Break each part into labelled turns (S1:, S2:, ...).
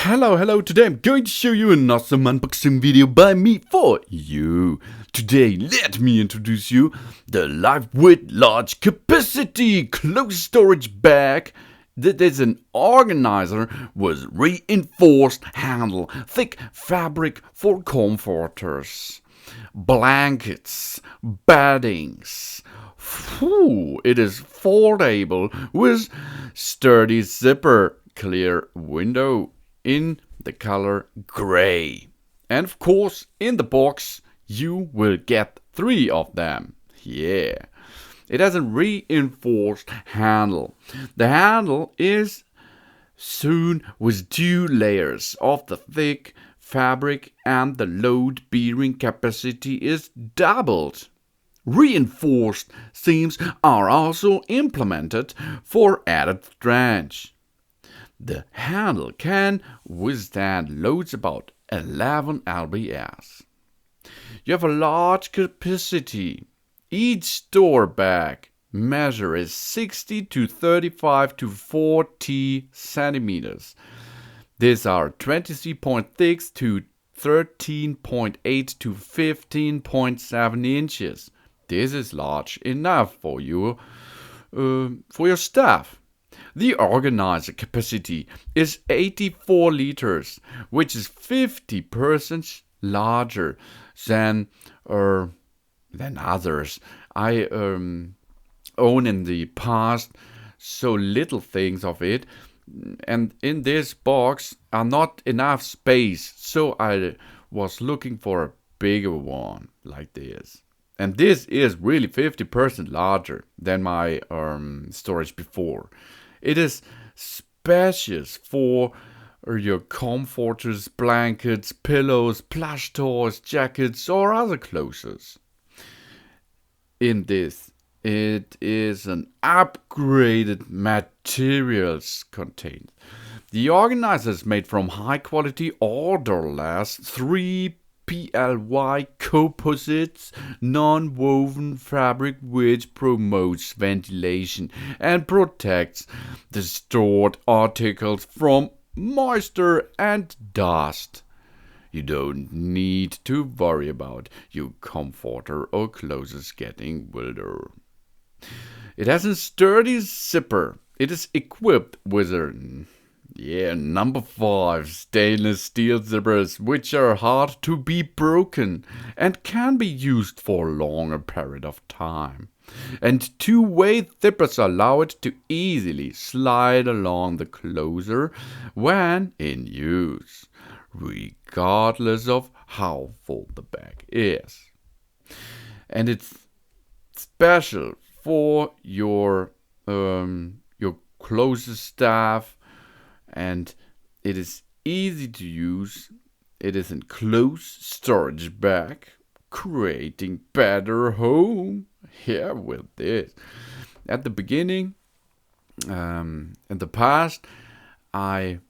S1: Hello, today I'm going to show you an awesome unboxing video by me for you. Today, let me introduce you the Lifewit large capacity closed storage bag. That is an organizer with reinforced handle, thick fabric for comforters, blankets, beddings. It is foldable with sturdy zipper, clear window in the color gray. And of course, in the box, you will get 3 of them. Yeah. It has a reinforced handle. The handle is sewn with 2 layers of the thick fabric, and the load bearing capacity is doubled. Reinforced seams are also implemented for added strength. The handle can withstand loads about 11 lbs. You have a large capacity. Each store bag measure is 60 to 35 to 40 centimeters. These are 23.6 to 13.8 to 15.7 inches. This is large enough for your staff. The organizer capacity is 84 liters, which is 50% larger than others I own in the past. So little things of it, and in this box are not enough space, so I was looking for a bigger one like this. And this is really 50% larger than my storage before. It is spacious for your comforters, blankets, pillows, plush toys, jackets, or other clothes. In this, it is an upgraded materials contained. The organizer is made from high-quality, odorless, three-ply composites, non-woven fabric which promotes ventilation and protects the stored articles from moisture and dust. You don't need to worry about your comforter or clothes getting wilder. It has a sturdy zipper. It is equipped with a number 5 stainless steel zippers, which are hard to be broken and can be used for a longer period of time. And 2-way zippers allow it to easily slide along the closer when in use, regardless of how full the bag is. And it's special for your closest staff, and it is easy to use. It is a closed storage bag, creating better home. Here with this. At the beginning, in the past, I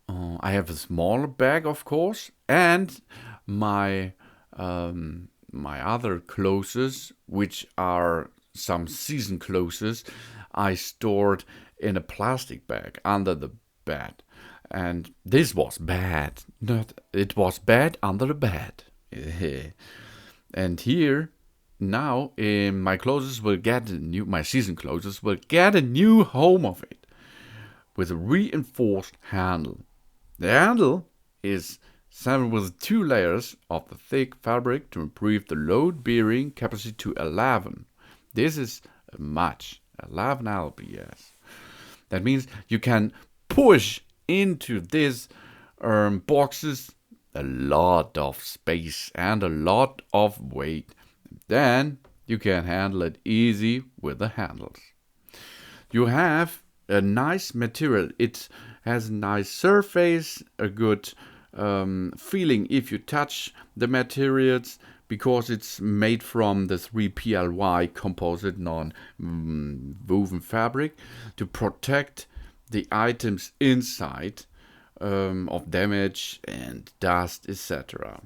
S1: have a smaller bag, of course, and my other clothes, which are some season clothes, I stored in a plastic bag under the bed, and this was bad. It was bad under the bed. And here now, my clothes will get my season clothes will get a new home of it with a reinforced handle. The handle is sewn with 2 layers of the thick fabric to improve the load bearing capacity to 11. This is much, 11 lbs. That means you can push into these boxes a lot of space and a lot of weight. Then you can handle it easy with the handles. You have a nice material. It has a nice surface, a good feeling if you touch the materials, because it's made from the 3-ply composite non-woven fabric to protect the items inside of damage and dust, etc.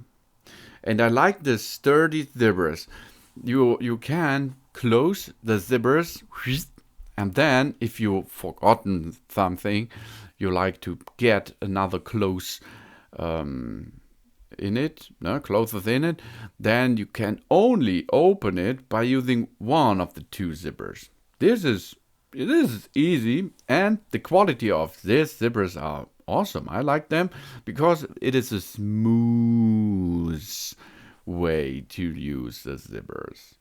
S1: And I like the sturdy zippers. You can close the zippers And then if you've forgotten something, you like to get another clothes in it, no, clothes within it, then you can only open it by using one of the two zippers. This is easy, and the quality of these zippers are awesome. I like them because it is a smooth way to use the zippers.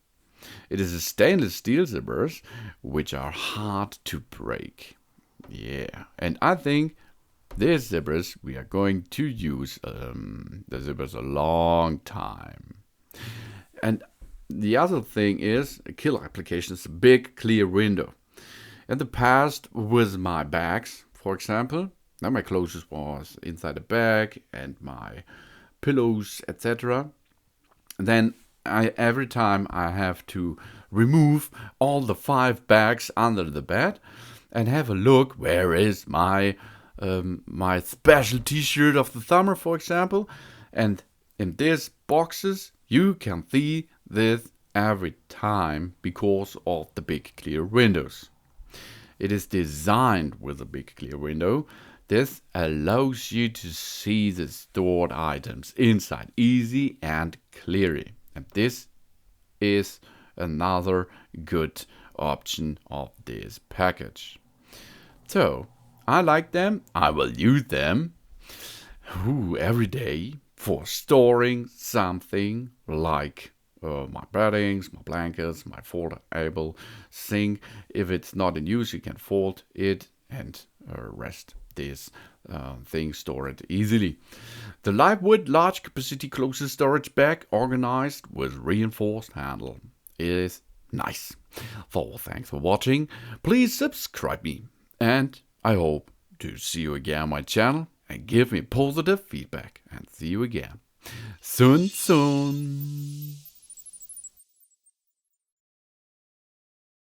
S1: It is a stainless steel zippers which are hard to break. Yeah, and I think these zippers we are going to use the zippers a long time. And the other thing is a killer application is a big clear window. In the past with my bags, for example, now my clothes was inside a bag and my pillows, etc. Then every time I have to remove all the 5 bags under the bed and have a look where is my my special t-shirt of the summer, for example. And in these boxes you can see this every time because of the big clear windows. It is designed with a big clear window. This allows you to see the stored items inside easy and clearly. And this is another good option of this package. So, I like them. I will use them every day for storing something like my beddings, my blankets, my foldable thing. If it's not in use, you can fold it and rest this thing, store it easily. The Lifewit large capacity closet storage bag organized with reinforced handle is nice. So thanks for watching. Please subscribe me, and I hope to see you again on my channel and give me positive feedback, and see you again soon.